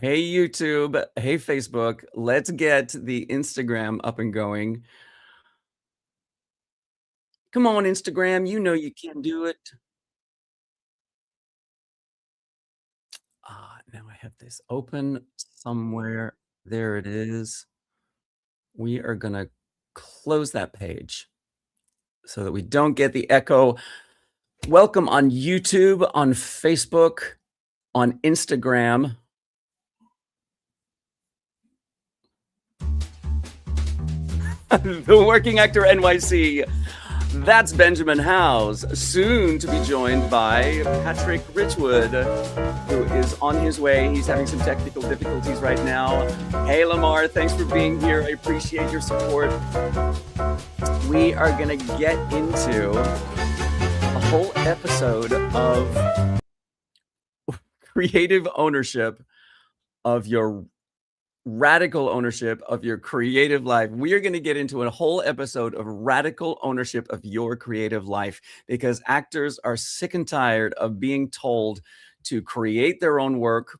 Hey, YouTube. Hey, Facebook. Let's get the Instagram up and going. Come on, Instagram. You know you can do it. Now I have this open somewhere. There it is. We are going to close that page so that we don't get the echo. Welcome on YouTube, on Facebook, on Instagram. The Working Actor NYC. That's Benjamin Howes, soon to be joined by Patrick Richwood, who is on his way. He's having some technical difficulties right now. Hey, Lamar, thanks for being here. I appreciate your support. We are going to get into a whole episode of creative ownership of your radical ownership of your creative life. We are going to get into a whole episode of radical ownership of your creative life because actors are sick and tired of being told to create their own work.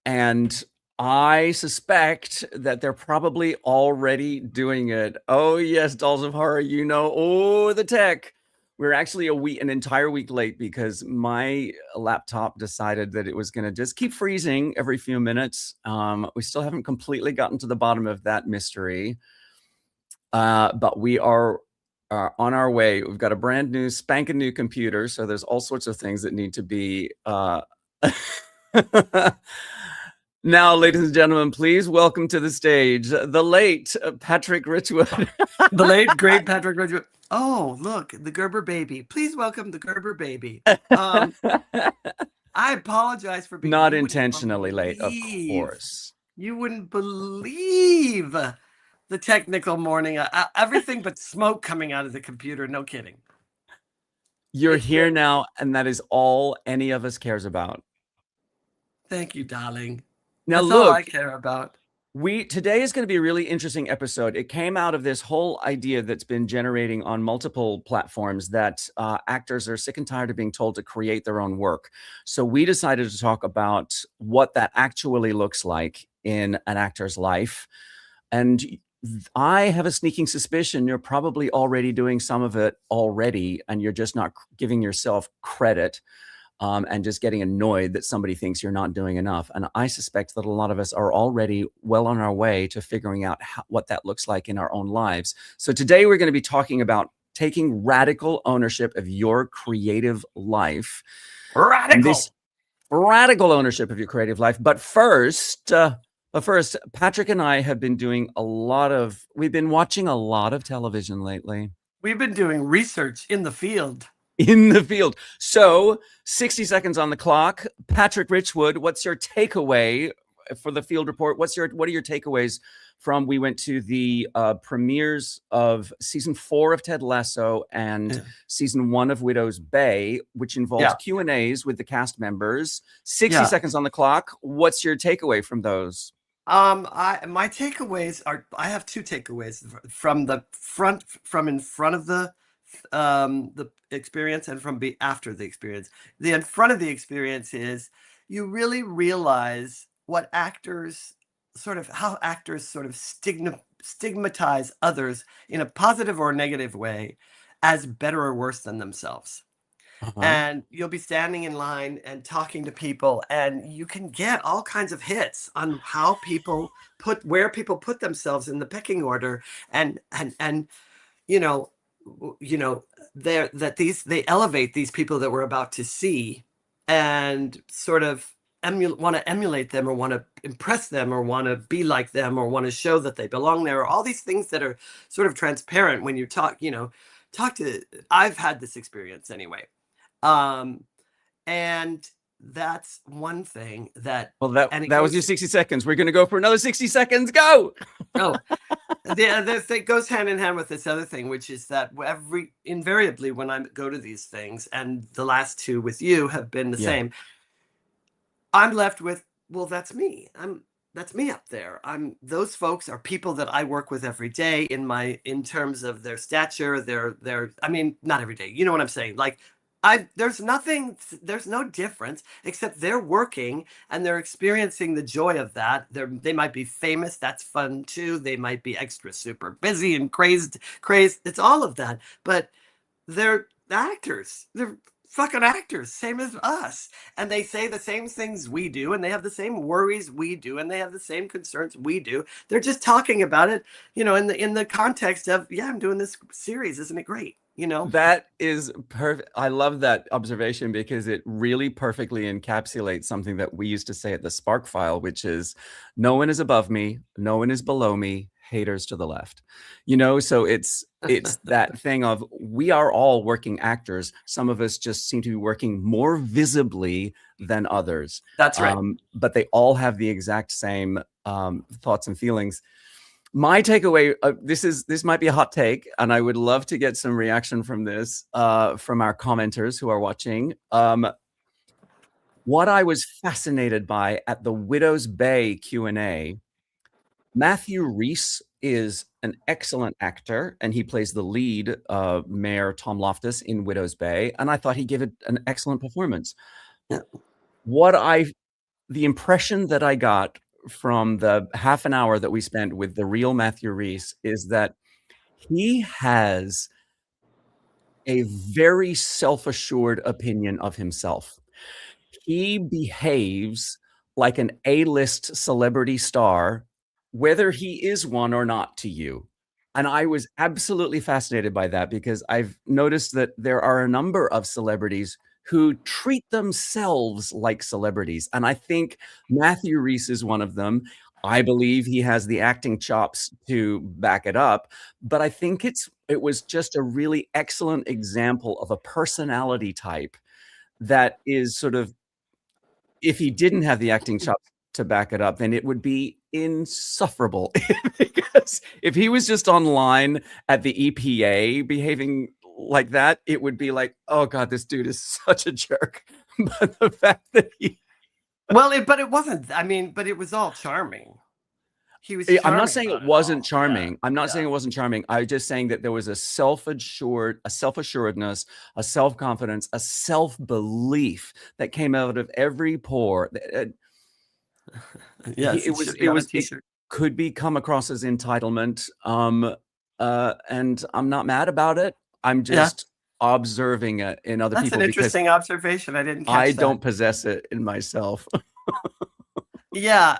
And I suspect that they're probably already doing it. Oh, yes, Dolls of Horror, the tech. We're actually an entire week late because my laptop decided that it was going to just keep freezing every few minutes. We still haven't completely gotten to the bottom of that mystery, but we are on our way. We've got a brand new, spanking new computer, so there's all sorts of things that need to be... Now, ladies and gentlemen, please welcome to the stage the late Patrick Richwood. The late, great Patrick Richwood. Oh, look, the Gerber baby. Please welcome the Gerber baby. I apologize for being... Not intentionally late, of course. You wouldn't believe the technical morning. Everything but smoke coming out of the computer. No kidding. You're here now, and that is all any of us cares about. Thank you, darling. Now, that's look, all I care about. Today is going to be a really interesting episode. It came out of this whole idea that's been generating on multiple platforms that actors are sick and tired of being told to create their own work. So we decided to talk about what that actually looks like in an actor's life. And I have a sneaking suspicion you're probably already doing some of it already, and you're just not giving yourself credit. And just getting annoyed that somebody thinks you're not doing enough. And I suspect that a lot of us are already well on our way to figuring out what that looks like in our own lives. So today we're going to be talking about taking radical ownership of your creative life. Radical ownership of your creative life. But first, Patrick and I have been we've been watching a lot of television lately. We've been doing research in the field. So 60 seconds on the clock. Patrick Richwood, what's your takeaway for the field report? What are your takeaways from? We went to the premieres of season 4 of Ted Lasso and season 1 of Widow's Bay, which involved Q&As with the cast members. 60 seconds on the clock. What's your takeaway from those? My takeaways are, I have 2 takeaways from in front of the experience and from after the experience. The in front of the experience is you really realize how actors sort of stigmatize others in a positive or negative way as better or worse than themselves. And you'll be standing in line and talking to people, and you can get all kinds of hits on how where people put themselves in the pecking order, and they elevate these people that we're about to see and sort of want to emulate them or want to impress them or want to be like them or want to show that they belong there, or all these things that are sort of transparent when you talk to... I've had this experience anyway. And that's one thing that... Well, that was your 60 seconds. We're going to go for another 60 seconds. Go! It goes hand in hand with this other thing, which is that invariably when I go to these things, and the last 2 with you have been the same, I'm left with, well, that's me. That's me up there. Those folks are people that I work with every day in terms of their stature, I mean, not every day. You know what I'm saying? Like, there's no difference except they're working and they're experiencing the joy of that. They might be famous. That's fun too. They might be extra super busy and crazed. It's all of that. But they're actors. They're fucking actors, same as us. And they say the same things we do, and they have the same worries we do, and they have the same concerns we do. They're just talking about it, in the context of, yeah, I'm doing this series. Isn't it great? That is perfect. I love that observation because it really perfectly encapsulates something that we used to say at the Spark File, which is no one is above me, no one is below me, haters to the left. So it's that thing of we are all working actors. Some of us just seem to be working more visibly than others. That's right. But they all have the exact same thoughts and feelings. My takeaway, this might be a hot take, and I would love to get some reaction from this from our commenters who are watching. What I was fascinated by at the Widow's Bay Q&A, Matthew Rhys is an excellent actor, and he plays the lead, Mayor Tom Loftus in Widow's Bay, and I thought he gave it an excellent performance. Yeah. The impression that I got from the half an hour that we spent with the real Matthew Rhys is that he has a very self-assured opinion of himself. He behaves like an A-list celebrity star, whether he is one or not to you. And I was absolutely fascinated by that because I've noticed that there are a number of celebrities who treat themselves like celebrities. And I think Matthew Rhys is one of them. I believe he has the acting chops to back it up, but I think it was just a really excellent example of a personality type that is sort of, if he didn't have the acting chops to back it up, then it would be insufferable. Because if he was just online at the EPA behaving like that, it would be like, oh God, this dude is such a jerk. But the fact that but it wasn't. I mean, but it was all charming. He was. I'm not saying it wasn't charming. I'm not saying it wasn't charming. I'm just saying that there was a self-assuredness, a self-confidence, a self-belief that came out of every pore. Yes, it could be come across as entitlement. And I'm not mad about it. I'm just observing it in other people. That's an interesting observation. I didn't catch that. don't possess it in myself. Yeah,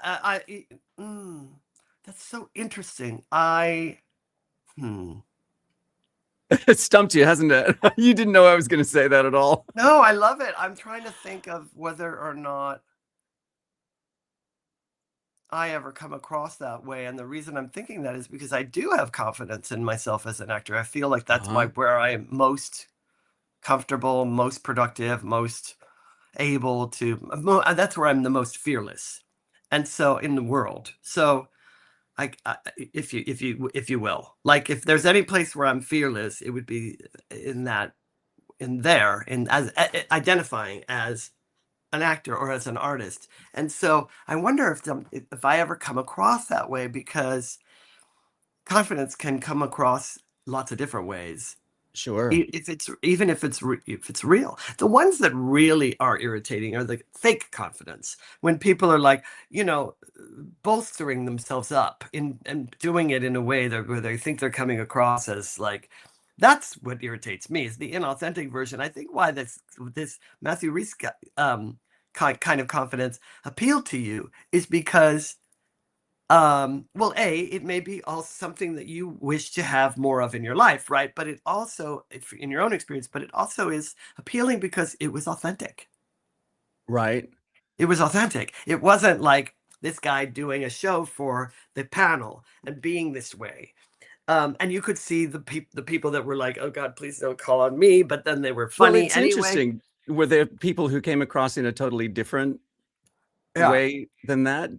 that's so interesting. It stumped you, hasn't it? You didn't know I was going to say that at all. No, I love it. I'm trying to think of whether or not I ever come across that way. And the reason I'm thinking that is because I do have confidence in myself as an actor. I feel like that's where I am most comfortable, most productive, most able to, that's where I'm the most fearless. And so in the world. So if you will, like if there's any place where I'm fearless, it would be in identifying as an actor or as an artist. And so I wonder if I ever come across that way, because confidence can come across lots of different ways. Sure. If it's real. The ones that really are irritating are the fake confidence, when people are like, bolstering themselves up and doing it in a way where they think they're coming across as like, that's what irritates me, is the inauthentic version. I think why this Matthew Rhys kind of confidence appealed to you is because it may be all something that you wish to have more of in your life, right? But it also, in your own experience, but it also is appealing because it was authentic. Right. It was authentic. It wasn't like this guy doing a show for the panel and being this way. And you could see the people that were like, oh God, please don't call on me. But then they were funny it's anyway. Interesting. Were there people who came across in a totally different way than that?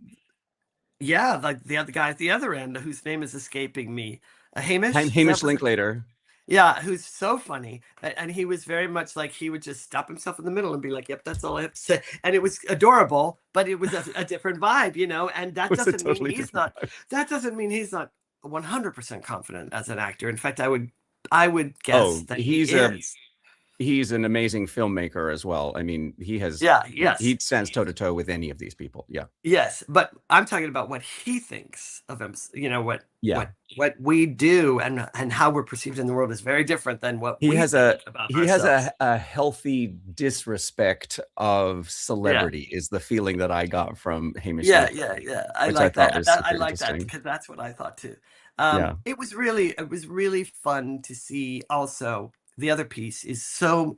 Yeah, like the other guy at the other end, whose name is escaping me. Hamish Linklater. Yeah, who's so funny. And he was very much like, he would just stop himself in the middle and be like, yep, that's all I have to say. And it was adorable, but it was a different vibe, and that doesn't mean he's not 100% confident as an actor. In fact, I would guess that he is. he's an amazing filmmaker as well. I mean, Yeah, yes. he stands toe to toe with any of these people. Yeah. Yes, but I'm talking about what he thinks of him. Yeah. What we do and how we're perceived in the world is very different than what He we has think about ourselves. a healthy disrespect of celebrity is the feeling that I got from Hamish. Yeah, Smith, yeah, yeah. I which like I thought that. was super I like that interesting. because that's what I thought too. Yeah. It was really fun to see. Also, the other piece is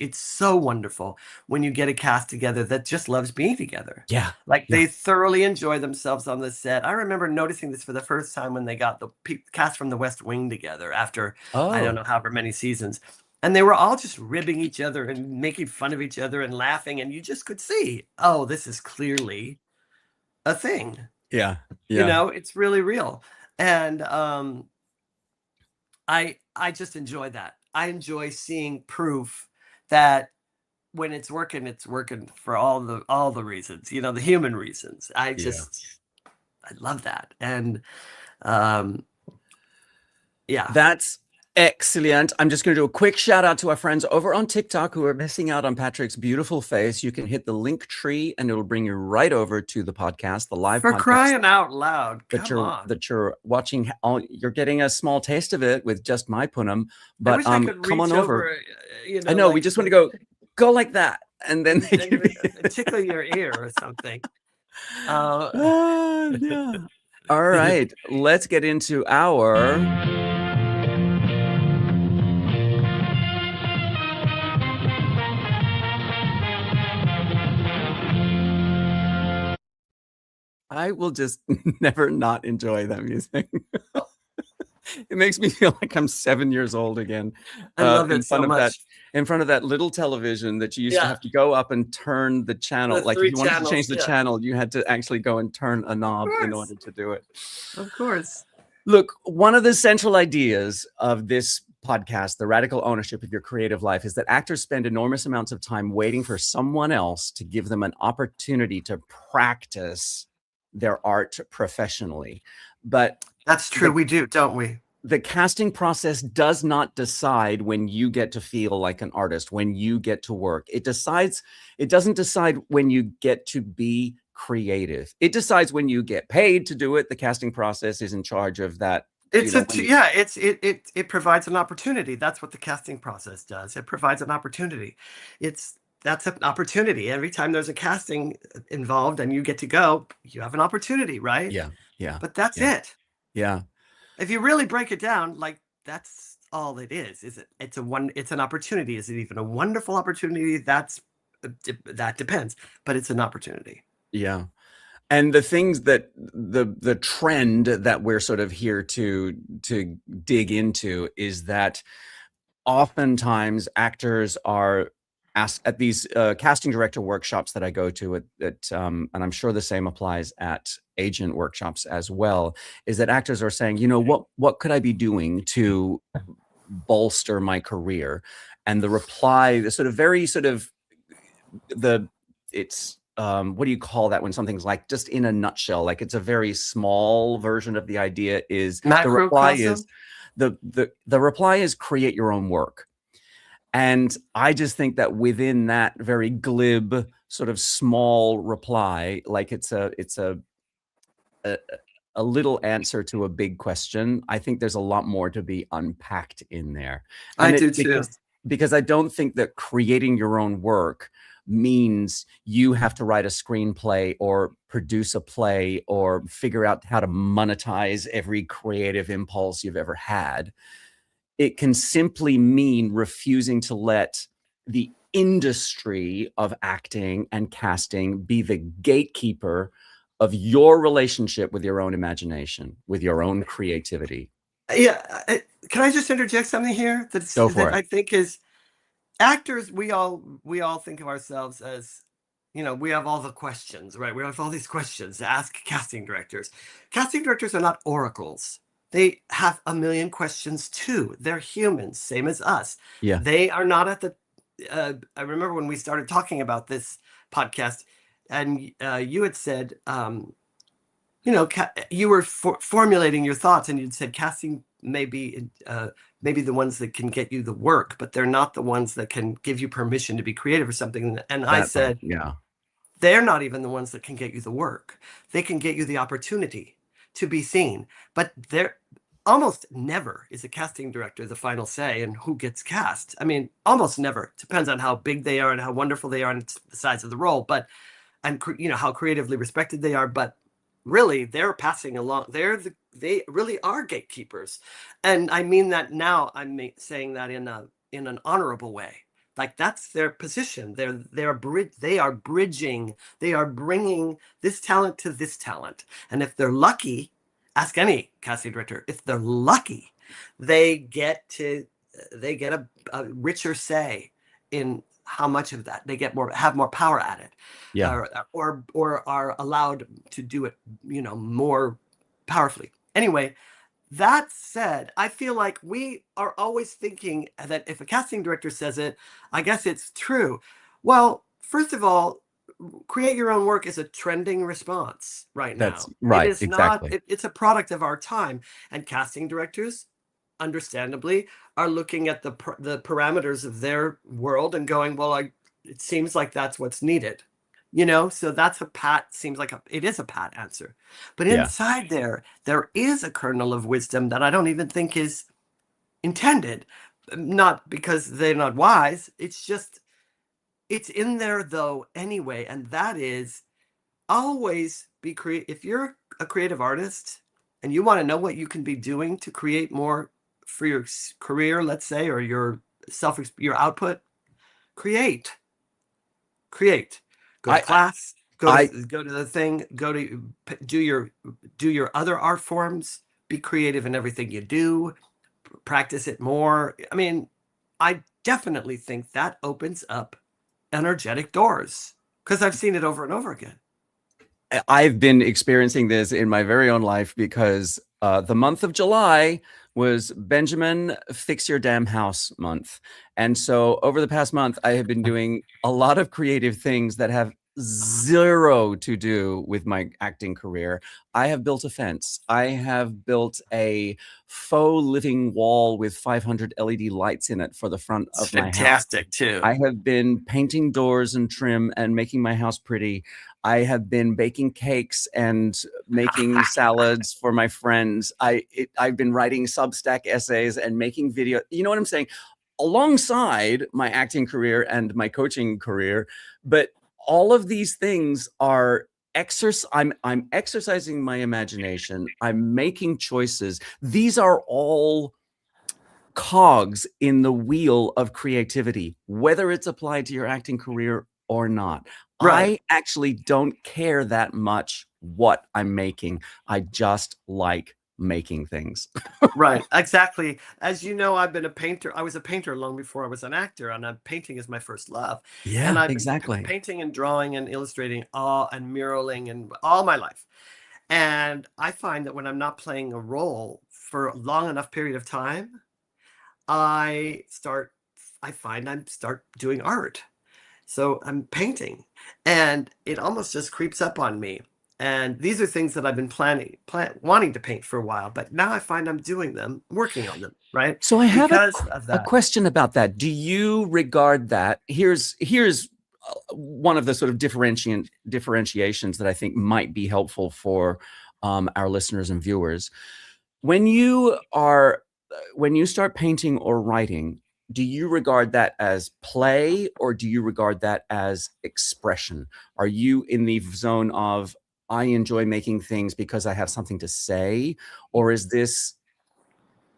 it's so wonderful when you get a cast together that just loves being together. Yeah. Like Yeah. they thoroughly enjoy themselves on the set. I remember noticing this for the first time when they got the cast from The West Wing together after I don't Oh, know however many seasons. And they were all just ribbing each other and making fun of each other and laughing. And you just could see, oh, this is clearly a thing. yeah. Yeah. It's really real. And I just enjoy that. I enjoy seeing proof that when it's working for all the reasons, the human reasons. I Yeah. love that. And yeah. That's excellent. I'm just going to do a quick shout out to our friends over on TikTok who are missing out on Patrick's beautiful face. You can hit the link tree and it'll bring you right over to the podcast, the live For podcast crying out loud. that Come on. you're watching. You're getting a small taste of it with just my punum, I but wish I could come on reach over. I know, like we just want to go like that, and then they and give you tickle your ear or something. yeah. All right, let's get into our I will just never not enjoy that music. It makes me feel like I'm 7 years old again. I love in it so front of much. in front of that little television that you used to have to go up and turn the channel. The Like if 3 you wanted to channels, change the yeah. channel, you had to actually go and turn a knob in course. order to do it. Of course. Look, one of the central ideas of this podcast, the radical ownership of your creative life, is that actors spend enormous amounts of time waiting for someone else to give them an opportunity to practice their art professionally. But That's true. We do, don't we? the casting process does not decide when you get to feel like an artist, when you get to work. It doesn't decide when you get to be creative. It decides when you get paid to do it. The casting process is in charge of that. It provides an opportunity. That's what the casting process does. It provides an opportunity. That's an opportunity. Every time there's a casting involved and you get to go, you have an opportunity, right? Yeah. Yeah. But that's it. Yeah. If you really break it down, like that's all it is. It's an opportunity. Is it even a wonderful opportunity? That depends, but it's an opportunity. Yeah. And the things that the trend that we're sort of here to dig into is that oftentimes actors are asked at these casting director workshops that I go to and I'm sure the same applies at agent workshops as well, is that actors are saying, what could I be doing to bolster my career? And the reply, the sort of very sort of what do you call that when something's like just in a nutshell, like it's a very small version of the idea is the reply is create your own work. And I just think that within that very glib sort of small reply, like it's a little answer to a big question, I think there's a lot more to be unpacked in there. And I do too. Because I don't think that creating your own work means you have to write a screenplay or produce a play or figure out how to monetize every creative impulse you've ever had. It can simply mean refusing to let the industry of acting and casting be the gatekeeper of your relationship with your own imagination, with your own creativity. Yeah. Can I just interject something here that I think is actors? We all think of ourselves as, we have all the questions, right? We have all these questions to ask casting directors. Casting directors are not oracles. They have a million questions too. They're humans, same as us. Yeah. They are not at the, I remember when we started talking about this podcast and you had said, you were formulating your thoughts and you'd said casting may maybe the ones that can get you the work, but they're not the ones that can give you permission to be creative or something. And I That part, said, yeah. they're not even the ones that can get you the work. They can get you the opportunity to be seen, but they're almost never is a casting director the final say in who gets cast. I mean, almost never. Depends on how big they are and how wonderful they are and the size of the role, but and how creatively respected they are. But really, they're passing along. They really are gatekeepers, and I mean that now. I'm saying that in an honorable way. Like that's their position. They are bridging. They are bringing this talent to this talent, and if they're lucky, ask any casting director. If they're lucky, they get a richer say in how much of that they have more power at it, Yeah. or are allowed to do it, more powerfully. Anyway, that said, I feel like we are always thinking that if a casting director says it, I guess it's true. Well, first of all, create your own work is a trending response right That's now. It right. is not, Exactly. it's a product of our time. And casting directors, understandably, are looking at the parameters of their world and going, well, it seems like that's what's needed. So that's it is a pat answer. But Yeah. inside there is a kernel of wisdom that I don't even think is intended. Not because they're not wise. It's in there though anyway. And that is always be creative. If you're a creative artist and you want to know what you can be doing to create more for your career, let's say, or your output, create. Go to I, class, I, go to the thing, do your other art forms, be creative in everything you do, practice it more. I mean, I definitely think that opens up energetic doors because I've seen it over and over again. I've been experiencing this in my very own life because the month of July was Benjamin Fix Your Damn House month. And so over the past month, I have been doing a lot of creative things that have zero to do with my acting career. I have built a fence. I have built a faux living wall with 500 LED lights in it for the front It's of my house. fantastic too. I have been painting doors and trim and making my house pretty. I have been baking cakes and making salads for my friends. I've been writing Substack essays and making video. You know what I'm saying? Alongside my acting career and my coaching career, but all of these things are I'm exercising my imagination. I'm making choices. These are all cogs in the wheel of creativity, whether it's applied to your acting career or not. Right. I actually don't care that much what I'm making. I just like making things. Right, exactly. As you know, I've been a painter. I was a painter long before I was an actor, and painting is my first love. And Yeah, I've been exactly. painting and drawing and illustrating and muraling and all my life. And I find that when I'm not playing a role for a long enough period of time, I start doing art. So I'm painting, and it almost just creeps up on me. And these are things that I've been wanting to paint for a while, but now I find I'm doing them, working on them, right? So I have Because of a that. question about that. Do you regard that? Here's one of the sort of differentiations that I think might be helpful for our listeners and viewers. When you start painting or writing, do you regard that as play or do you regard that as expression? Are you in the zone of I enjoy making things because I have something to say, or is this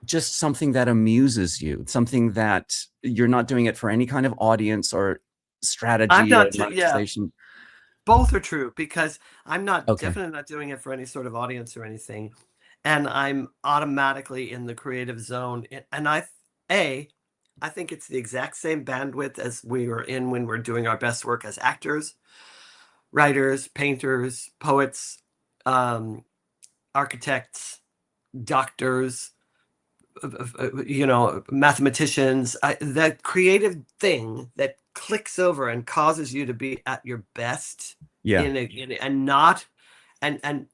just something that amuses you, something that you're not doing it for any kind of audience or I'm strategy or not, yeah, monetization? both are true because I'm Okay. definitely not doing it for any sort of audience or anything. And I'm automatically in the creative zone. And I think it's the exact same bandwidth as we were in when we're doing our best work as actors, writers, painters, poets, architects, doctors, mathematicians. That creative thing that clicks over and causes you to be at your best Yeah. and not and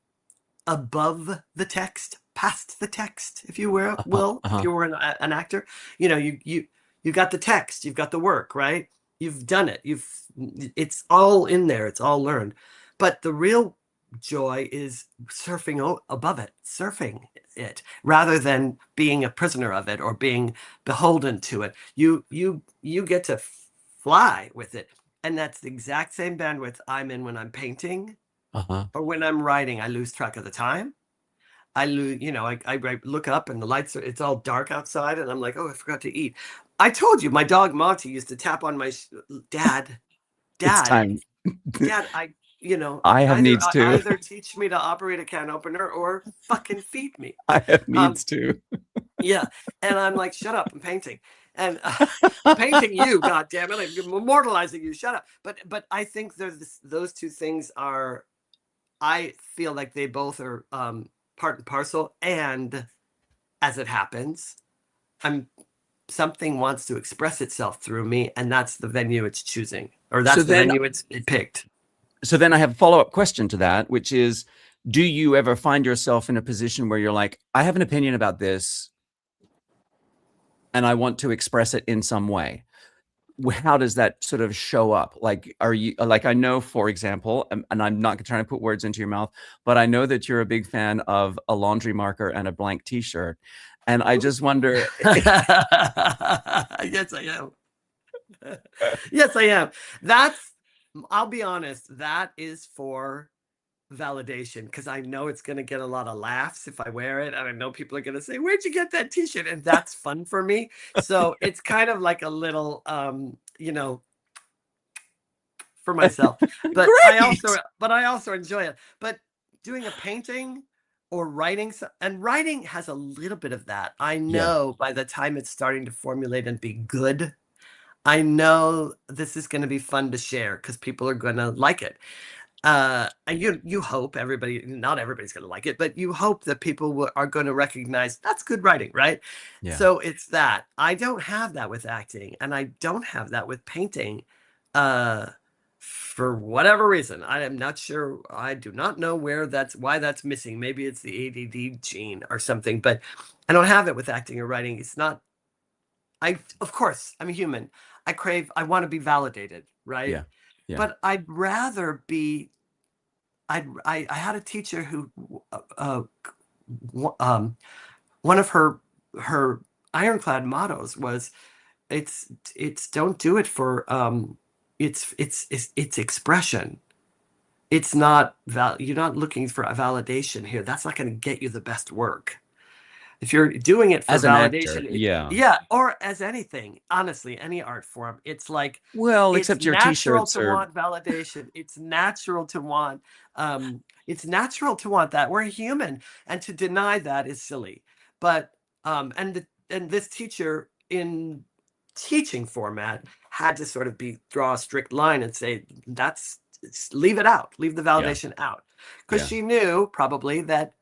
above the text. passed the text, if you will, if Uh-huh. you were an actor. You know, you got the text, you've got the work, right? You've done it. It's all in there. It's all learned. But the real joy is surfing above it, surfing it, rather than being a prisoner of it or being beholden to it. You get to fly with it. And that's the exact same bandwidth I'm in when I'm painting Uh-huh. or when I'm writing. I lose track of the time. I lose, you know, I look up and the lights it's all dark outside, and I'm like, oh, I forgot to eat. I told you, my dog Monty used to tap on my dad, It's dad, time. dad. You know, I have needs too. either teach me to operate a can opener or fucking feed me. I have Um, needs too. yeah, and I'm like, shut up, I'm painting, and painting you, god damn it, I'm immortalizing you. Shut up. But I think those two things are. I feel like they both are part and parcel, and as it happens, something wants to express itself through me, and that's the venue it's choosing, or So that's the then, venue it picked. so then I have a follow-up question to that, which is, do you ever find yourself in a position where you're like, I have an opinion about this and I want to express it in some way? How does that sort of show up? Like, are you like, I know, for example, and I'm not trying to put words into your mouth, but I know that you're a big fan of a laundry marker and a blank t-shirt. And I just wonder. Yes, I am. Yes, I am. I'll be honest, that is for validation, because I know it's going to get a lot of laughs if I wear it, and I know people are going to say, where'd you get that t-shirt? And that's fun for me. So it's kind of like a little you know, for myself. But I also enjoy it. But doing a painting or writing, and writing has a little bit of that. I know by the time it's starting to formulate and be good, I know this is going to be fun to share because people are going to like it. And you hope not everybody's going to like it, but you hope that people are going to recognize that's good writing, right? Yeah. So it's that. I don't have that with acting, and I don't have that with painting. For whatever reason, I am not sure. I do not know why that's missing. Maybe it's the ADD gene or something, but I don't have it with acting or writing. It's not. Of course, I'm a human. I want to be validated, right? Yeah. Yeah. But I'd rather be. I had a teacher who, one of her ironclad mottos was, it's don't do it for it's expression. It's not you're not looking for a validation here. That's not going to get you the best work. If you're doing it for As an actor, validation, yeah. or as anything, honestly, any art form, it's like, Well, it's except your natural t-shirts to are. want validation. It's natural to want, that. We're human, and to deny that is silly. But and this teacher in teaching format had to sort of draw a strict line and say, leave it out, leave the validation out, because she knew probably that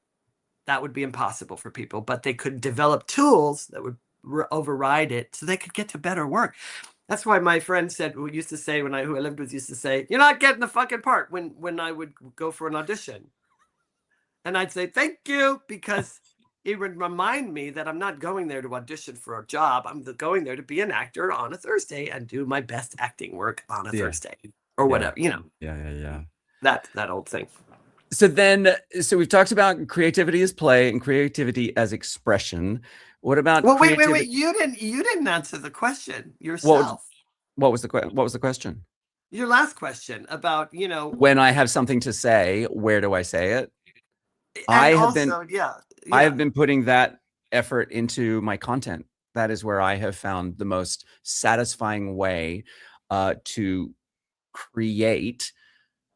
would be impossible for people, but they could develop tools that would override it so they could get to better work. That's why my friend who I lived with used to say, you're not getting the fucking part when I would go for an audition. And I'd say, thank you, because it would remind me that I'm not going there to audition for a job. I'm going there to be an actor on a Thursday and do my best acting work on a Thursday or whatever, you know. Yeah. That old thing. So we've talked about creativity as play and creativity as expression. What about creativity? Wait. You didn't answer the question yourself. What was the question? Your last question about, when I have something to say, where do I say it? I have been putting that effort into my content. That is where I have found the most satisfying way to create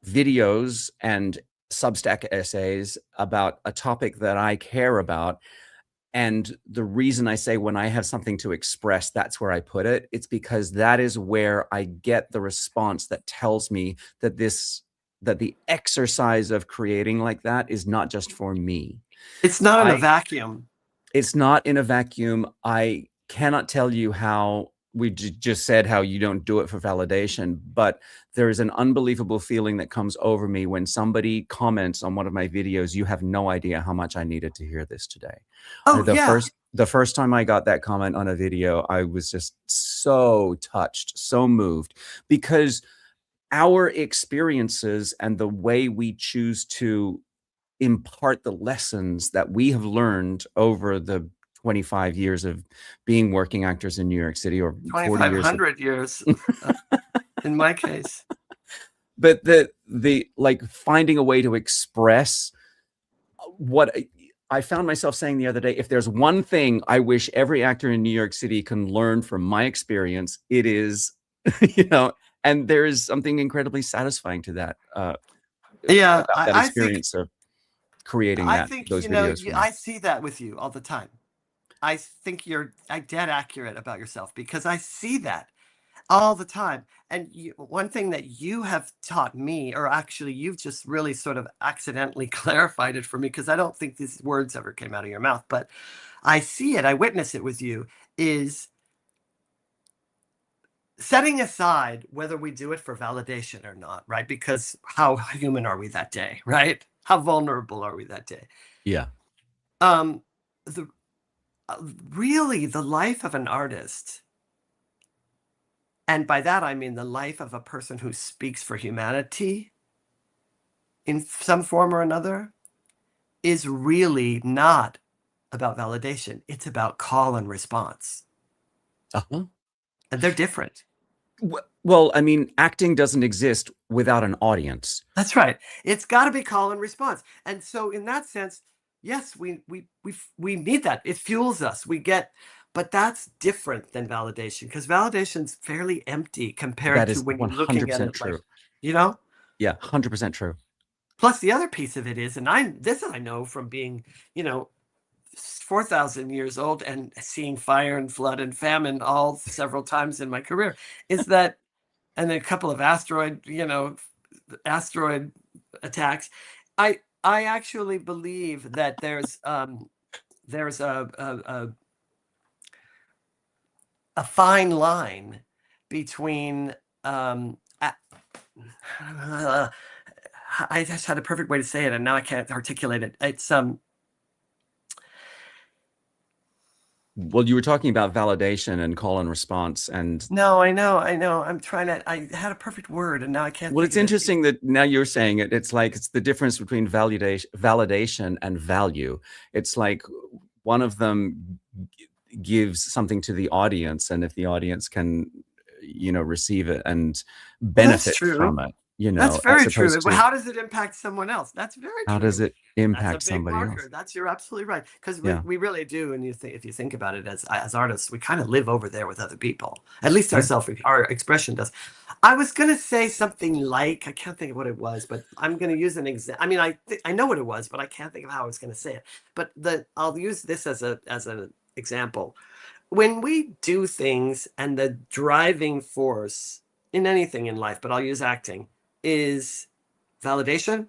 videos and Substack essays about a topic that I care about. And the reason I say when I have something to express, that's where I put it. It's because that is where I get the response that tells me that the exercise of creating like that is not just for me. It's not in a vacuum. It's not in a vacuum. I cannot tell you how we just said how you don't do it for validation, but there is an unbelievable feeling that comes over me when somebody comments on one of my videos. You have no idea how much I needed to hear this today. Oh, yeah. The first time I got that comment on a video, I was just so touched, so moved, because our experiences and the way we choose to impart the lessons that we have learned over the 25 years of being working actors in New York City, or 40 years. 2,500 years in my case. But the like finding a way to express what I found myself saying the other day, if there's one thing I wish every actor in New York City can learn from my experience, it is, and there is something incredibly satisfying to that. Yeah, about that I experience think of creating those videos. I see that with you all the time. I think you're dead accurate about yourself, because I see that all the time. And one thing that you have taught me, or actually you've just really sort of accidentally clarified it for me, because I don't think these words ever came out of your mouth, but I see it, I witness it with you, is setting aside whether we do it for validation or not, right? Because how human are we that day, right? How vulnerable are we that day? Yeah. The really, the life of an artist, and by that I mean the life of a person who speaks for humanity in some form or another, is really not about validation. It's about call and response. Uh-huh. And they're different. Well, I mean, acting doesn't exist without an audience. That's right. It's got to be call and response. And so in that sense, yes, we need that. It fuels us. But that's different than validation, because validation's fairly empty compared to when you're looking at it true. Like, Yeah, 100% true. Plus the other piece of it is, and I know from being, 4,000 years old and seeing fire and flood and famine all several times in my career, is that, and then a couple of asteroid attacks. I actually believe that there's a fine line between I just had a perfect way to say it, and now I can't articulate it. It's Well, you were talking about validation and call and response, and no, I know. I'm trying to. I had a perfect word, and now I can't. well, think it's of it. interesting that now you're saying it. It's like it's the difference between validation and value. It's like one of them gives something to the audience, and if the audience can, receive it and benefit from it, That's very as true. opposed to How does it impact someone else? That's very true. how does it impact That's a big somebody marker. else? You're absolutely right. Because Yeah. we really do. And if you think about it, as artists, we kind of live over there with other people. At least Yeah. our expression does. I was going to say something like, I can't think of what it was, but I'm going to use an example. I mean, I know what it was, but I can't think of how I was going to say it. But I'll use this as an example. When we do things, and the driving force in anything in life, but I'll use acting, is validation.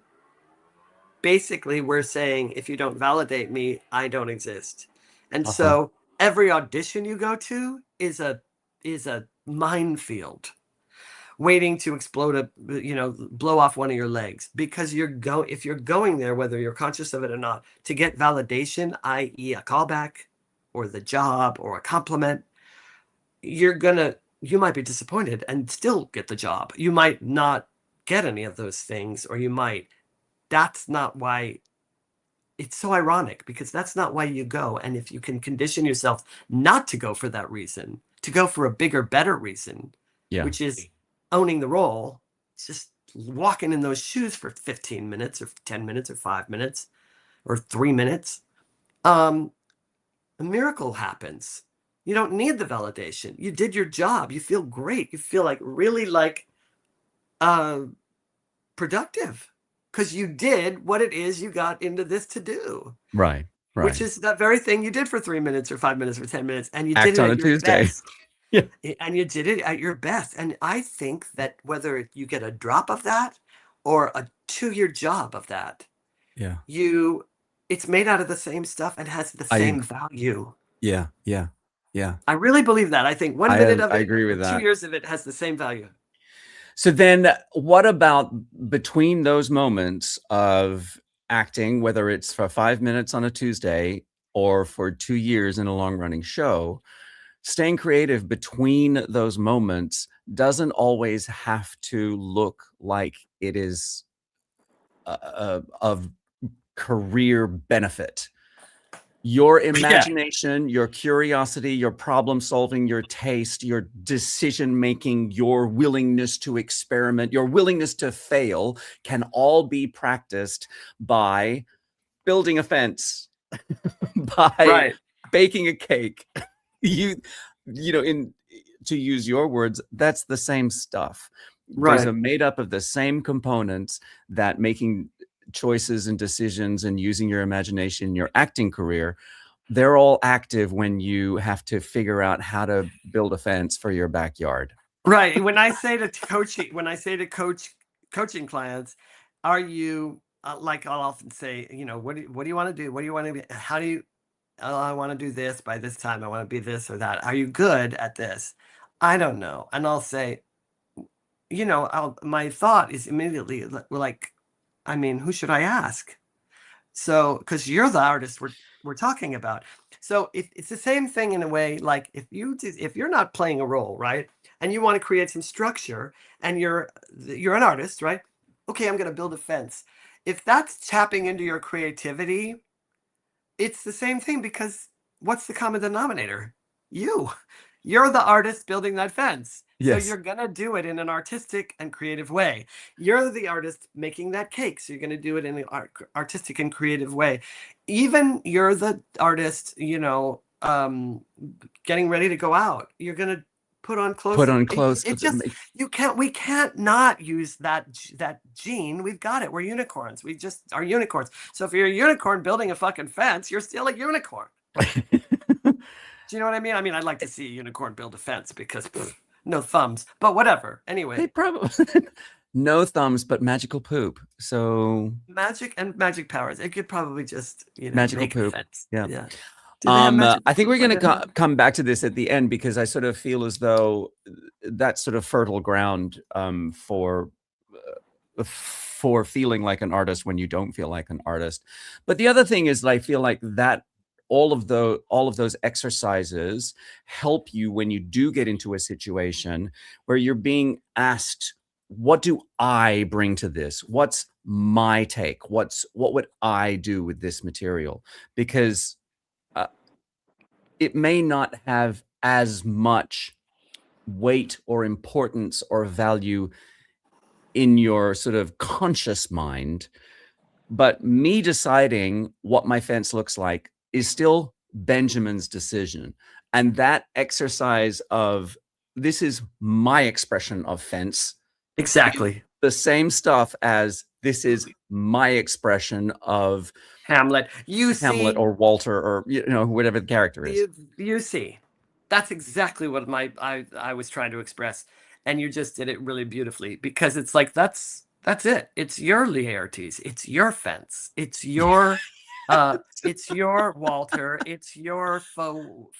Basically, we're saying, if you don't validate me, I don't exist. And so every audition you go to is a minefield waiting to explode blow off one of your legs, because if you're going there, whether you're conscious of it or not, to get validation, i.e. a callback or the job or a compliment, you might be disappointed and still get the job. You might not get any of those things, or you might. That's not why. It's so ironic, because that's not why you go. And if you can condition yourself not to go for that reason, to go for a bigger, better reason, which is owning the role, just walking in those shoes for 15 minutes or 10 minutes or 5 minutes or 3 minutes, a miracle happens. You don't need the validation. You did your job. You feel great. You feel really productive, because you did what it is you got into this to do. Right. Which is that very thing you did for 3 minutes or 5 minutes or 10 minutes, and you Act did it on at a your Tuesday. best. Yeah. And you did it at your best. And I think that whether you get a drop of that or a 2-year job of that, it's made out of the same stuff and has the same value. Yeah. Yeah. I really believe that. I think 1 minute of I it agree or with 2 that. years of it has the same value. So then what about between those moments of acting, whether it's for 5 minutes on a Tuesday or for 2 years in a long-running show, staying creative between those moments doesn't always have to look like it is of career benefit. Your imagination, your curiosity, your problem solving, your taste, your decision making, your willingness to experiment, your willingness to fail can all be practiced by building a fence, by Right. baking a cake. You know, to use your words, that's the same stuff. Those Right. are made up of the same components that making choices and decisions and using your imagination in your acting career, they're all active when you have to figure out how to build a fence for your backyard. Right. When I say to coaching clients, are you like I'll often say, what do you want to do? What do you want to be? How do you? Oh, I want to do this by this time. I want to be this or that. Are you good at this? I don't know. And I'll say, my thought is immediately like, I mean, who should I ask? So, because you're the artist we're talking about. So it's the same thing in a way, like if you're not playing a role, right? And you want to create some structure and you're an artist, right? Okay, I'm going to build a fence. If that's tapping into your creativity, it's the same thing because what's the common denominator? You're the artist building that fence. So Yes. you're going to do it in an artistic and creative way. You're the artist making that cake. So you're going to do it in an artistic and creative way. Even you're the artist, getting ready to go out. You're going to put on clothes. Put on clothes. We can't not use that gene. We've got it. We're unicorns. We just are unicorns. So if you're a unicorn building a fucking fence, you're still a unicorn. Do you know what I mean? I mean, I'd like to see a unicorn build a fence because no thumbs, but whatever. Anyway, they probably no thumbs, but magical poop. So magic powers. It could probably just magical make poop. A fence. Yeah. I think we're going to come back to this at the end because I sort of feel as though that's sort of fertile ground for feeling like an artist when you don't feel like an artist. But the other thing is, I feel like that all of those exercises help you when you do get into a situation where you're being asked, what do I bring to this? What's my take? What would I do with this material? Because it may not have as much weight or importance or value in your sort of conscious mind, but me deciding what my fence looks like is still Benjamin's decision. And that exercise of this is my expression of fence. Exactly. The same stuff as this is my expression of Hamlet. Hamlet or Walter or whatever the character is. You see, that's exactly what I was trying to express, and you just did it really beautifully because it's like that's it. It's your Laertes. It's your fence. It's your it's your Walter. It's your faux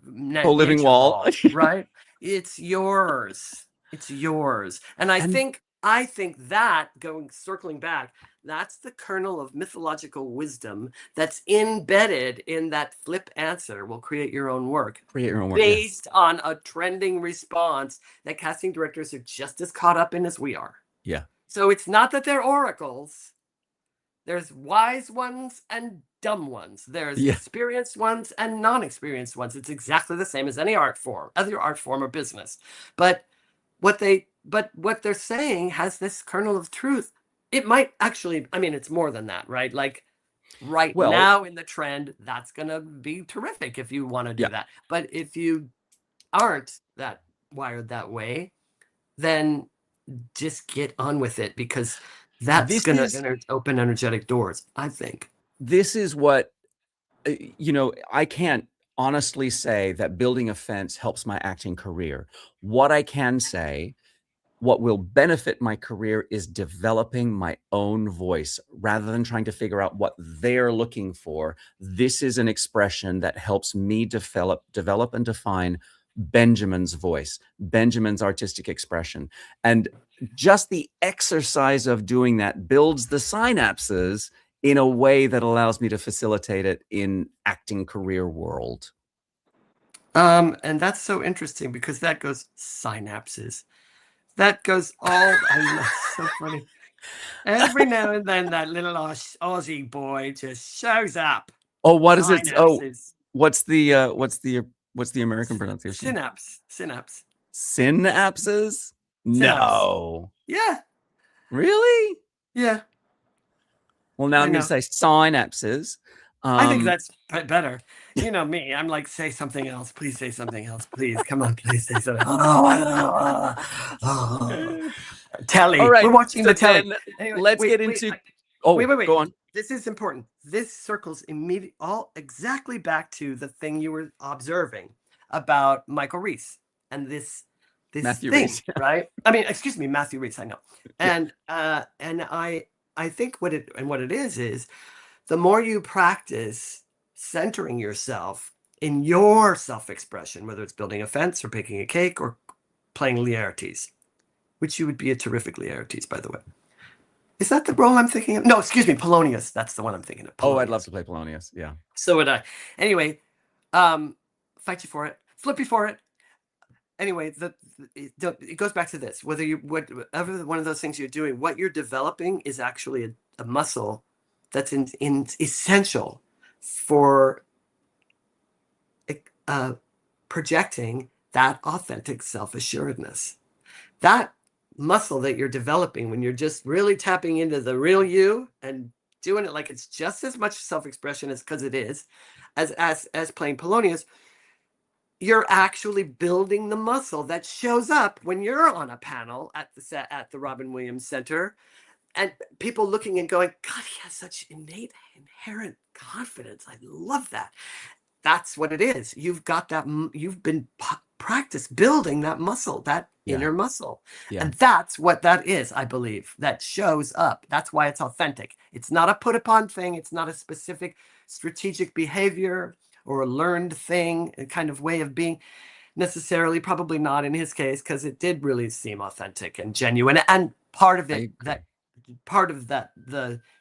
living wall, right? It's yours. It's yours. And I think that circling back, that's the kernel of mythological wisdom that's embedded in that flip answer. Will create your own work. Based on a trending response that casting directors are just as caught up in as we are. Yeah. So it's not that they're oracles. There's wise ones and dumb ones. There's experienced ones and non-experienced ones. It's exactly the same as any other art form or business. But what they're saying has this kernel of truth. It might actually, I mean, it's more than that, right? Like now in the trend, that's going to be terrific if you want to do that. But if you aren't that wired that way, then just get on with it because that's going to open energetic doors, I think. This is what, I can't honestly say that building a fence helps my acting career. What I can say what will benefit my career is developing my own voice rather than trying to figure out what they're looking for. This is an expression that helps me develop and define Benjamin's voice, Benjamin's artistic expression. And just the exercise of doing that builds the synapses in a way that allows me to facilitate it in acting career world. And that's so interesting because that goes synapses. That goes all, I know, so funny. Every now and then that little Aussie boy just shows up. Oh, what is it? Oh, Synapses. what's the American pronunciation? Synapse. Synapses? No. Yeah. Really? Yeah. Well, now I I'm going know. to say synapses. I think that's better. You know me. I'm like, say something else. Please say something else. Please. Come on. Please say something. Telly. All right. We're watching the telly. then Anyway, let's get into. Oh, wait. go on. This is important. This circles exactly back to the thing you were observing about Michael Reese and this Matthew thing, Reese. right? I mean, excuse me, Matthew Reese. I know. And I think what it is the more you practice centering yourself in your self-expression, whether it's building a fence or baking a cake or playing Laertes, which you would be a terrific Laertes, by the way. Is that the role I'm thinking of? No, excuse me, Polonius. That's the one I'm thinking of. Oh, I'd love to play Polonius. Yeah. So would I. Anyway, fight you for it, flip you for it. Anyway, it goes back to this. Whatever one of those things you're doing, what you're developing is actually a muscle that's essential for projecting that authentic self-assuredness. That muscle that you're developing when you're just really tapping into the real you and doing it like it's just as much self-expression as because it is as playing Polonius, you're actually building the muscle that shows up when you're on a panel at the Robin Williams Center and people looking and going, God, he has such innate inherent confidence. I love that. That's what it is. You've got that. You've been practice building that muscle, that inner muscle. Yeah. And that's what that is, I believe, that shows up. That's why it's authentic. It's not a put upon thing. It's not a specific strategic behavior or a learned thing, a kind of way of being necessarily, probably not in his case, because it did really seem authentic and genuine. And part of it, the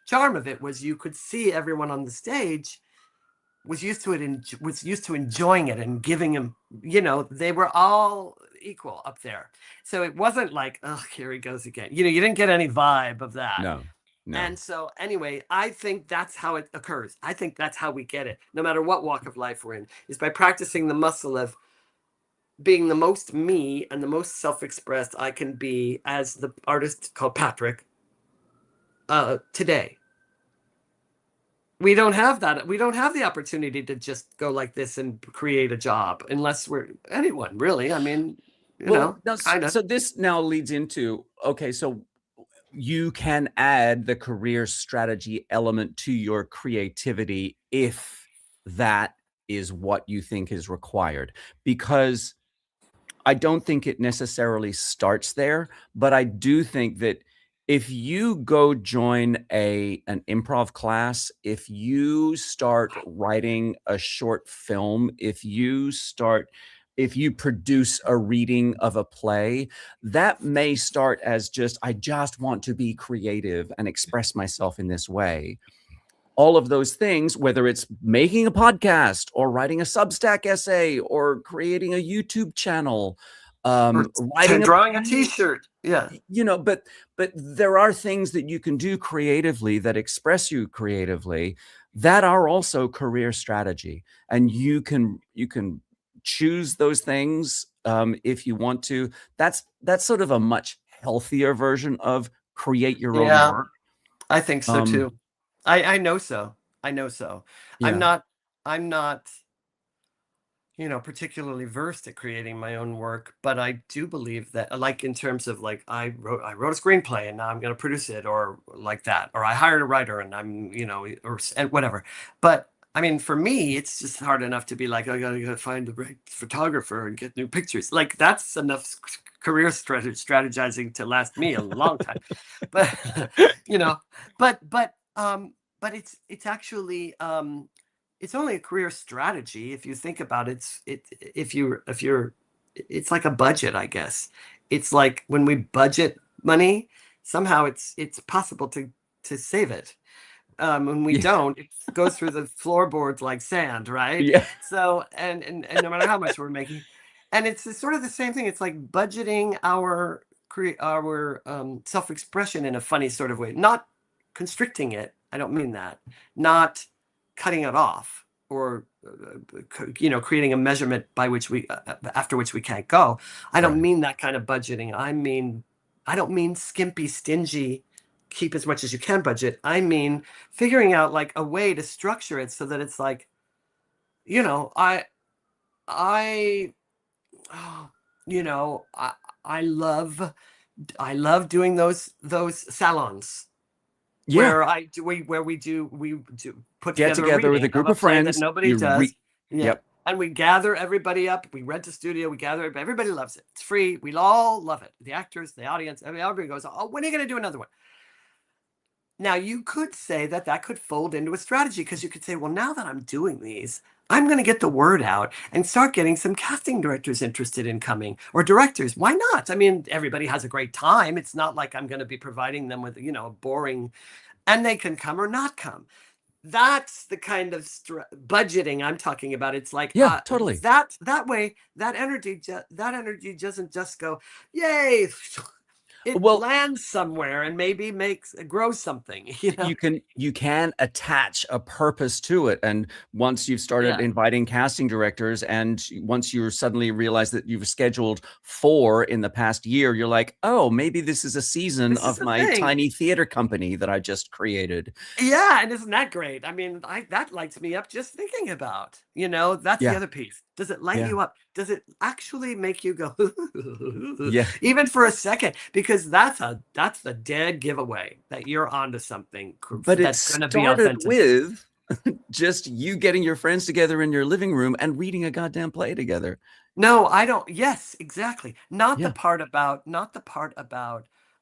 charm of it was you could see everyone on the stage was used to it and was used to enjoying it and giving him, they were all equal up there. So it wasn't like, oh, here he goes again. You didn't get any vibe of that. No. And so anyway, I think that's how it occurs. I think that's how we get it, no matter what walk of life we're in, is by practicing the muscle of being the most me and the most self-expressed I can be as the artist called Patrick today. We don't have that. We don't have the opportunity to just go like this and create a job unless we're anyone really. I mean, kind of. So this now leads into, okay, so you can add the career strategy element to your creativity if that is what you think is required, because I don't think it necessarily starts there, but I do think that if you go join an improv class, if you start writing a short film, if you produce a reading of a play, that may start as I just want to be creative and express myself in this way. All of those things, whether it's making a podcast or writing a Substack essay or creating a YouTube channel, drawing a t-shirt. Yeah. But there are things that you can do creatively that express you creatively that are also career strategy. And you can choose those things if you want to. That's sort of a much healthier version of create your own work. I think so too. I know so. Yeah. I'm not particularly versed at creating my own work, but I do believe that, like, in terms of like I wrote a screenplay and now I'm going to produce it, or like that, or I hired a writer and I'm or whatever. But I mean, for me, it's just hard enough to be like, I gotta find the right photographer and get new pictures. Like, that's enough career strategizing to last me a long time. But you know, but it's actually it's only a career strategy if you think about it. If you're it's like a budget, I guess. It's like when we budget money, somehow it's possible to save it. When we Yeah. don't, it goes through the floorboards like sand, right? Yeah. So and no matter how much we're making, and it's sort of the same thing. It's like budgeting our self-expression in a funny sort of way, not constricting it. I don't mean that. Not cutting it off or creating a measurement by which we after which we can't go. I don't Right. mean that kind of budgeting. I don't mean skimpy, stingy, keep as much as you can budget. I mean figuring out like a way to structure it so that it's like, you know, I oh, you know, I love doing those salons Yeah. where we do put Get together a together with a reading group of a of play that friends. nobody does. Yeah. Yep. And we gather everybody up. We rent a studio. We gather. Everybody loves it. It's free. We all love it. The actors, the audience. Everybody goes, "Oh, when are you going to do another one?" Now you could say that could fold into a strategy because you could say, "Well, now that I'm doing these, I'm going to get the word out and start getting some casting directors interested in coming or directors. Why not? I mean, everybody has a great time. It's not like I'm going to be providing them with, a boring, and they can come or not come." That's the kind of budgeting I'm talking about. It's like Yeah, totally. that way that energy doesn't just go, yay. It Well, lands somewhere and maybe grows something. you can attach a purpose to it, and once you've started Yeah. inviting casting directors, and once you suddenly realize that you've scheduled 4 in the past year, you're like, oh, maybe this is a season This is of the my thing. tiny theater company that I just created. Yeah, and isn't that great? I mean, that lights me up just thinking about, that's the Yeah. other piece. Does it light Yeah. you up? Does it actually make you go Yeah. even for a second? Because that's the dead giveaway that you're onto something But it that's going to be started authentic. with just you getting your friends together in your living room and reading a goddamn play together. No, I don't. Yes, exactly. Not the Yeah. part about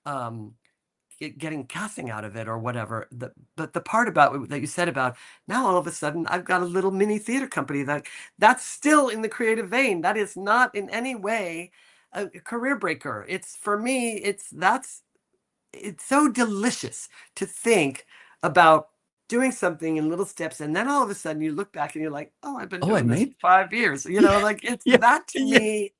um getting casting out of it or whatever. But the part about that you said about now all of a sudden I've got a little mini theater company that's still in the creative vein. That is not in any way a career breaker. It's for me, it's so delicious to think about doing something in little steps, and then all of a sudden you look back and you're like, oh, I've been Oh, I doing this made 5 years. Yeah. Like it's Yeah. that to Yeah. me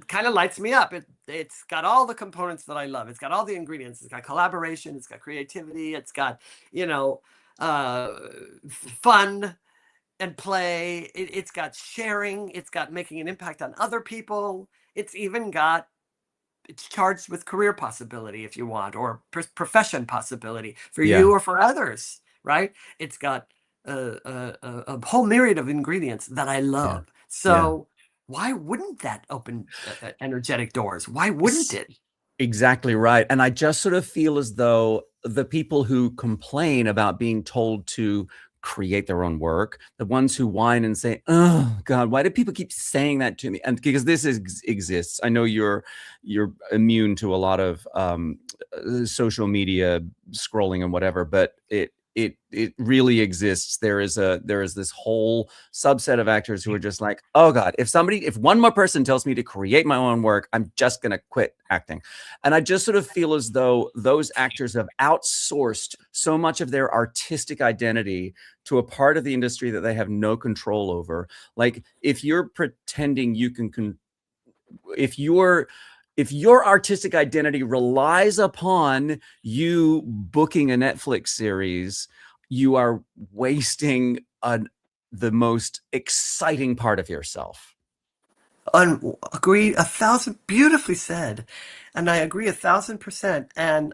kind of lights me up. It's got all the components that I love. It's got all the ingredients. It's got collaboration. It's got creativity. It's got, fun and play. It's got sharing. It's got making an impact on other people. It's charged with career possibility if you want, or profession possibility for Yeah. you or for others, right? It's got a whole myriad of ingredients that I love. Yeah. So why wouldn't that open energetic doors? Why wouldn't it? Exactly right. And I just sort of feel as though the people who complain about being told to create their own work, the ones who whine and say, oh God, why do people keep saying that to me? And because this exists, I know you're immune to a lot of social media scrolling and whatever, but it really exists. There is this whole subset of actors who are just like, oh God, if one more person tells me to create my own work, I'm just going to quit acting. And I just sort of feel as though those actors have outsourced so much of their artistic identity to a part of the industry that they have no control over. Like if you're pretending you can if your artistic identity relies upon you booking a Netflix series, you are wasting the most exciting part of yourself. Agree 1,000, beautifully said. And I agree 1,000%. And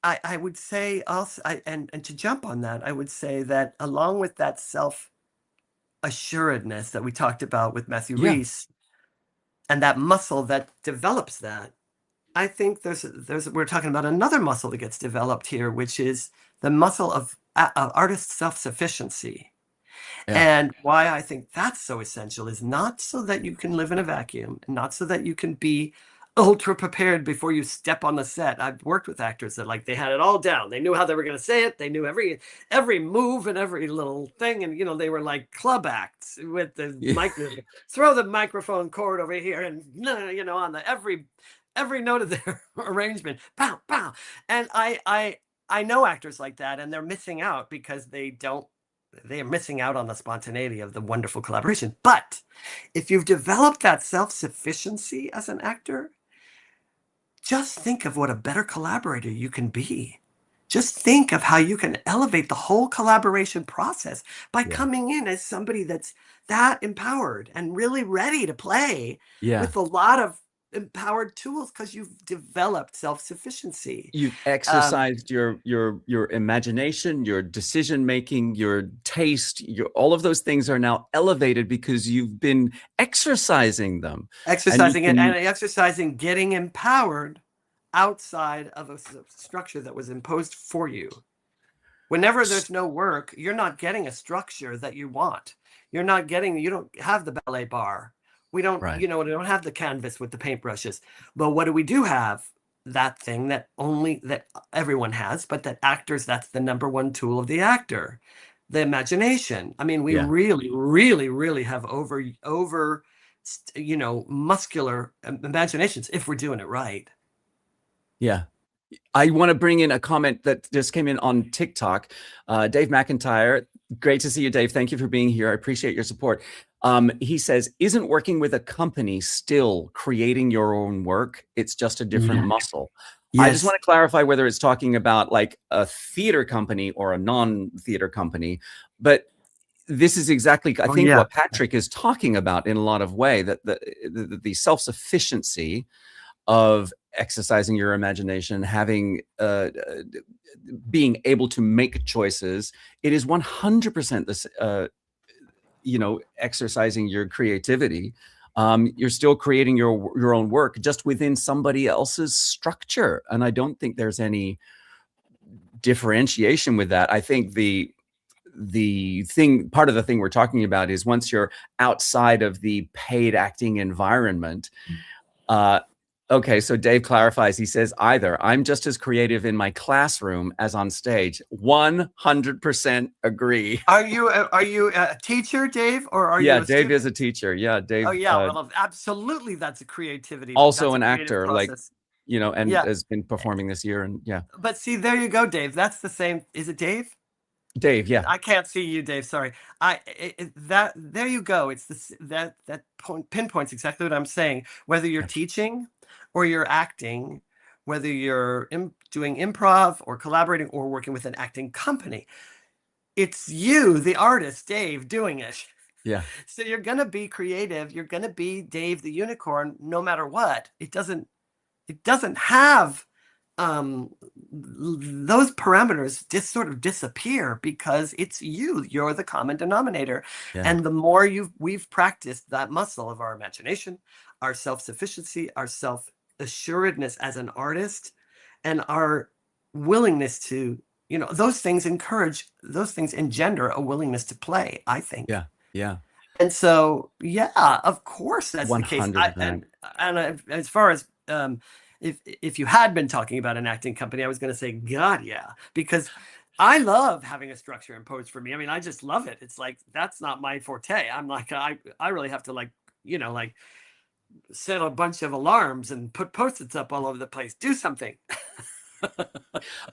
I would say also, and to jump on that, I would say that along with that self-assuredness that we talked about with Matthew Yeah. Rhys, and that muscle that develops that, I think we're talking about another muscle that gets developed here, which is the muscle of artist self-sufficiency. Yeah. And why I think that's so essential is not so that you can live in a vacuum, and not so that you can be ultra prepared before you step on the set. I've worked with actors that like they had it all down. They knew how they were going to say it. They knew every move and every little thing, and they were like club acts with the Yeah. mic. Throw the microphone cord over here, and on the every note of their arrangement, pow pow. And I know actors like that, and they're missing out because they are missing out on the spontaneity of the wonderful collaboration. But if you've developed that self-sufficiency as an actor, just think of what a better collaborator you can be. Just think of how you can elevate the whole collaboration process by coming in as somebody that's that empowered and really ready to play with a lot of empowered tools, because you've developed self-sufficiency. You've exercised your imagination, your decision making, your taste, all of those things are now elevated because you've been exercising them. Exercising getting empowered outside of a structure that was imposed for you. Whenever there's no work, you're not getting a structure that you want. You don't have the ballet bar. We don't, we don't have the canvas with the paintbrushes. But what do we do have? That thing that everyone has, but that actors, that's the number one tool of the actor, the imagination. I mean, we really, really, really have muscular imaginations if we're doing it right. Yeah. I want to bring in a comment that just came in on TikTok. Dave McIntyre, great to see you, Dave. Thank you for being here. I appreciate your support. He says, isn't working with a company still creating your own work? It's just a different muscle. Yes. I just want to clarify whether it's talking about like a theater company or a non-theater company. But this is exactly, I think, what Patrick is talking about in a lot of way, that the self-sufficiency of exercising your imagination, having being able to make choices. It is 100% this, exercising your creativity. You're still creating your own work just within somebody else's structure. And I don't think there's any differentiation with that. I think part of the thing we're talking about is once you're outside of the paid acting environment, okay, so Dave clarifies. He says, either I'm just as creative in my classroom as on stage. 100% agree. Are you a teacher, Dave, or are you? Yeah, Dave is a teacher. Yeah, Dave. Oh yeah, well, absolutely, that's a creativity. Also an actor, like and has been performing this year, and But see, there you go, Dave. That's the same. Is it Dave? Dave, yeah. I can't see you, Dave. Sorry. There you go. It's that pinpoints exactly what I'm saying. Whether you're teaching or you're acting, whether you're doing improv or collaborating or working with an acting company, it's you, the artist, Dave, doing it. Yeah. So you're going to be creative. You're going to be Dave the unicorn, no matter what. It doesn't have those parameters just sort of disappear because it's you. You're the common denominator. And the more we've practiced that muscle of our imagination, our self-sufficiency, our self-assuredness as an artist, and our willingness to, those things engender a willingness to play, I think. Yeah. And so, of course, that's 100%. The case. And as far as, if you had been talking about an acting company, I was going to say, God, yeah, because I love having a structure imposed for me. I mean, I just love it. It's like, that's not my forte. I'm like, I really have to set a bunch of alarms and put Post-its up all over the place. Do something.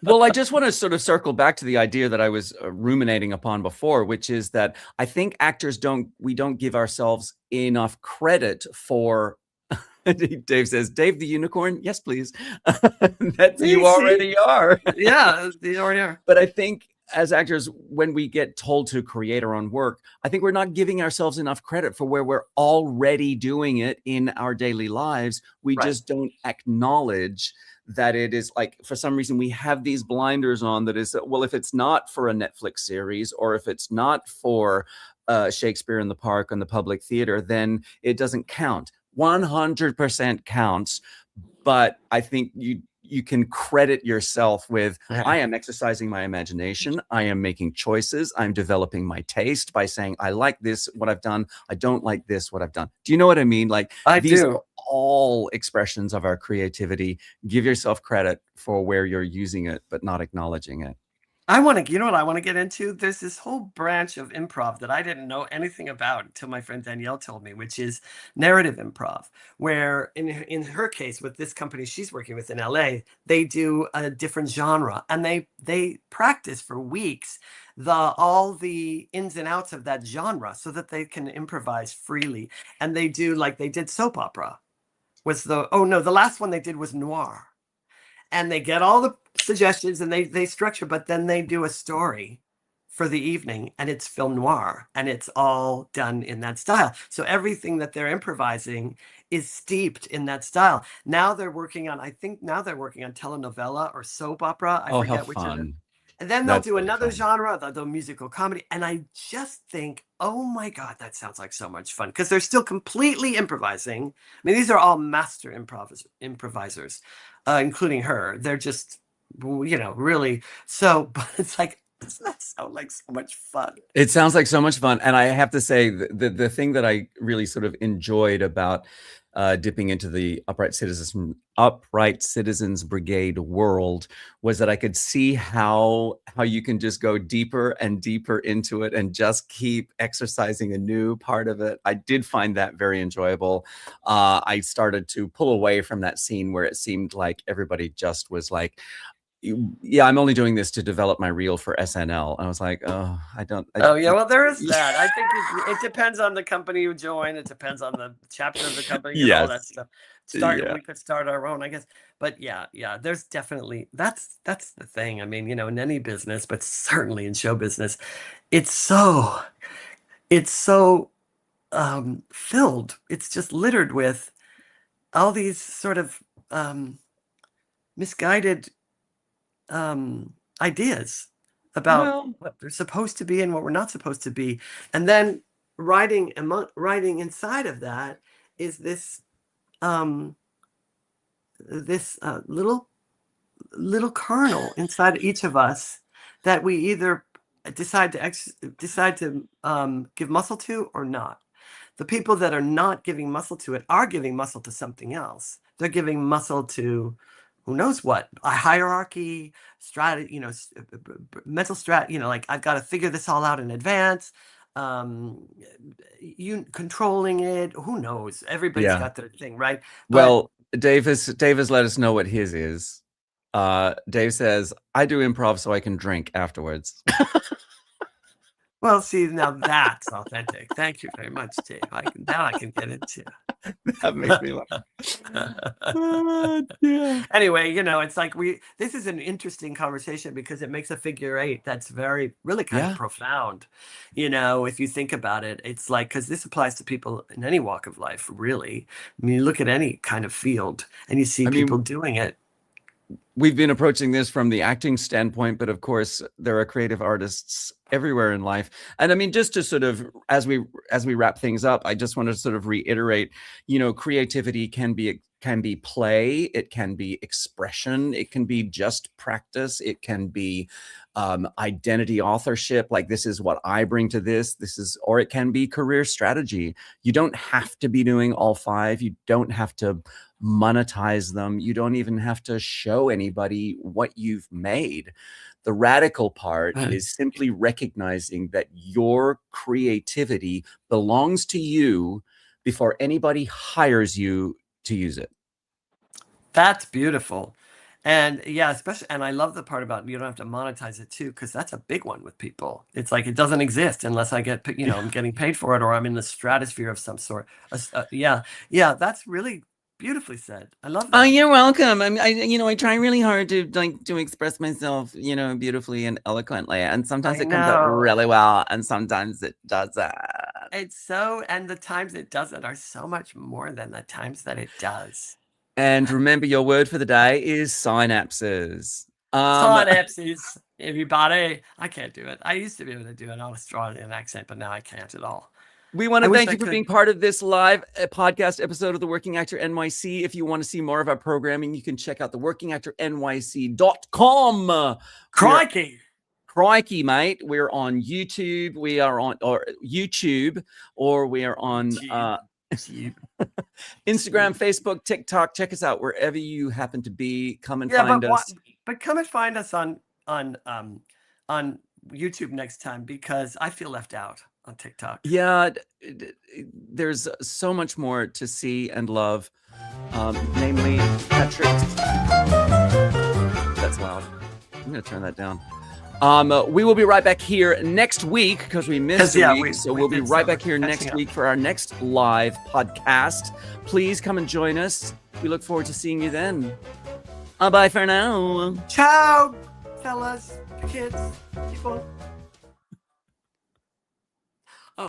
Well, I just want to sort of circle back to the idea that I was ruminating upon before, which is that I think actors don't give ourselves enough credit for. Dave says, Dave the unicorn? Yes, please. You already are. Yeah, you already are. But I think as actors, when we get told to create our own work, I think we're not giving ourselves enough credit for where we're already doing it in our daily lives. We just don't acknowledge that it is like, for some reason, we have these blinders on that is, well, if it's not for a Netflix series or if it's not for Shakespeare in the Park and the Public Theater, then it doesn't count. 100% counts. But I think you can credit yourself with, Yeah. I am exercising my imagination. I am making choices. I'm developing my taste by saying, I like this, what I've done. I don't like this, what I've done. Do you know what I mean? Like, I these do. are all expressions of our creativity. Give yourself credit for where you're using it, but not acknowledging it. You know what I want to get into? There's this whole branch of improv that I didn't know anything about until my friend Danielle told me, which is narrative improv, where in her case with this company she's working with in LA, they do a different genre and they practice for weeks all the ins and outs of that genre so that they can improvise freely. And they do, like they did soap opera. The last one they did was noir. And they get all the suggestions and they structure, but then they do a story for the evening and it's film noir and it's all done in that style. So everything that they're improvising is steeped in that style. I think now they're working on telenovela or soap opera. I How forget which of them. fun. And then they'll That's do really another fun. genre, the musical comedy. And I just think, oh my God, that sounds like so much fun because they're still completely improvising. I mean, these are all master improvisers, including her. They're just, really. So, but it's like, doesn't that sound like so much fun? It sounds like so much fun. And I have to say, the thing that I really sort of enjoyed about dipping into the Upright Citizens Brigade world was that I could see how you can just go deeper and deeper into it and just keep exercising a new part of it. I did find that very enjoyable. I started to pull away from that scene where it seemed like everybody just was like, yeah, I'm only doing this to develop my reel for SNL. I was like, oh, Oh yeah, well there is that. I think it depends on the company you join. It depends on the chapter of the company and all that Yes. stuff. Yeah. We could start our own, I guess. But yeah, there's definitely that's the thing. I mean, in any business, but certainly in show business, it's so filled. It's just littered with all these sort of misguided ideas about Well, what they're supposed to be and what we're not supposed to be. And then writing inside of that is this um little kernel inside each of us that we either decide to give muscle to or not. The people that are not giving muscle to it are giving muscle to something else. They're giving muscle to who knows what, a hierarchy, strategy, mental like I've got to figure this all out in advance. You controlling it, who knows? Everybody's yeah. got their thing, right? Well, Dave has let us know what his is. Dave says, I do improv so I can drink afterwards. Well, see, now that's authentic. Thank you very much, Dave. I can get into. That makes me laugh. Yeah. Anyway, it's like this is an interesting conversation because it makes a figure eight that's really kind of profound. If you think about it, it's like, because this applies to people in any walk of life, really. I mean, you look at any kind of field and you see people doing it. We've been approaching this from the acting standpoint, but of course there are creative artists everywhere in life. And I mean, just to sort of, as we wrap things up, I just want to sort of reiterate, creativity can be play, it can be expression, it can be just practice, it can be identity, authorship, like this is what I bring to this, or it can be career strategy. You don't have to be doing all five. You don't have to monetize them. You don't even have to show anybody what you've made. The radical part is simply recognizing that your creativity belongs to you before anybody hires you to use it. That's beautiful. And yeah, especially, and I love the part about you don't have to monetize it too, because that's a big one with people. It's like it doesn't exist unless I get, I'm getting paid for it, or I'm in the stratosphere of some sort. Yeah, that's really beautifully said. I love that. Oh, you're welcome. I try really hard to express myself, beautifully and eloquently, and sometimes it comes out really well, and sometimes it doesn't. And the times it doesn't are so much more than the times that it does. And remember, your word for the day is synapses. Synapses, everybody. I can't do it. I used to be able to do an Australian accent, but now I can't at all. We want I to wish thank I you for could. being part of this live podcast episode of the Working Actor NYC. If you want to see more of our programming, you can check out the workingactornyc.com. Crikey, mate. We're on YouTube. We are on YouTube, or we are on YouTube. Instagram, Facebook, TikTok. Check us out wherever you happen to be. Come and find us. But come and find us on YouTube next time, because I feel left out on TikTok. Yeah, there's so much more to see and love. Namely, Patrick's. That's loud. I'm going to turn that down. We will be right back here next week because we missed a week. So we'll be right back here next week for our next live podcast. Please come and join us. We look forward to seeing you then. Bye for now. Ciao, fellas, kids, people.